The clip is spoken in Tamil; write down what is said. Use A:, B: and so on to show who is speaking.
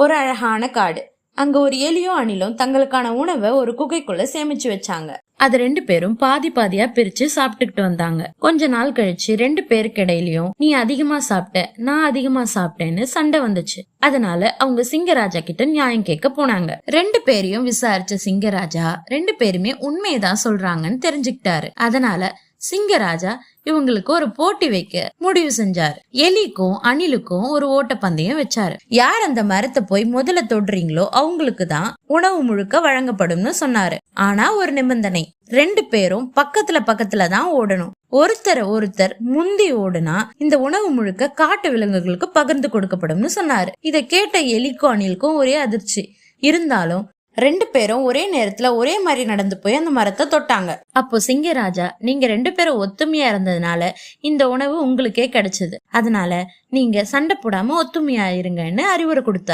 A: ஒரு அழகான காடு. அங்க ஒரு எலியும் அணிலும் தங்களுக்கான உணவை ஒரு குகைக்குள்ள சேமிச்சு வச்சாங்க. அது 2 பேரும் பாதி பாதியா பிரிச்சு சாப்பிட்டுக்கிட்டு வந்தாங்க. கொஞ்ச நாள் கழிச்சு 2 பேருக்கு இடையிலயும் நீ அதிகமா சாப்பிட்ட, நான் அதிகமா சாப்பிட்டேன்னு சண்டை வந்துச்சு. அதனால அவங்க சிங்கராஜா கிட்ட நியாயம் கேட்க போனாங்க. 2 பேரையும் விசாரிச்ச சிங்கராஜா 2 பேருமே உண்மையதான் சொல்றாங்கன்னு தெரிஞ்சுக்கிட்டாரு. அதனால சிங்கராஜா இவங்களுக்கு ஒரு போட்டி வைக்க முடிவு செஞ்சாரு. எலிக்கும் அணிலுக்கும் ஒரு ஓட்டப்பந்தயம் வச்சாரு. யார் அந்த மரத்தை போய் முதல்ல தொடுறீங்களோ அவங்களுக்கு தான் உணவு முழுக்க வழங்கப்படும்னு சொன்னாரு. ஆனா ஒரு நிபந்தனை, 2 பேரும் பக்கத்துல தான் ஓடணும். ஒருத்தர் முந்தி ஓடுனா இந்த உணவு முழுக்க காட்டு விலங்குகளுக்கு பகிர்ந்து கொடுக்கப்படும்னு சொன்னாரு. இதை கேட்ட எலிக்கும் அணிலுக்கும் ஒரே அதிர்ச்சி. இருந்தாலும் 2 பேரும் ஒரே நேரத்துல ஒரே மாதிரி நடந்து போய் அந்த மரத்தை தொட்டாங்க. அப்போ சிங்கராஜா, நீங்க 2 பேரும் ஒத்துமையா இருந்ததுனால இந்த உணவு உங்களுக்கே கிடைச்சது. அதனால நீங்க சண்டை போடாம ஒத்துமையா இருங்கன்னு அறிவுரை கொடுத்தார்.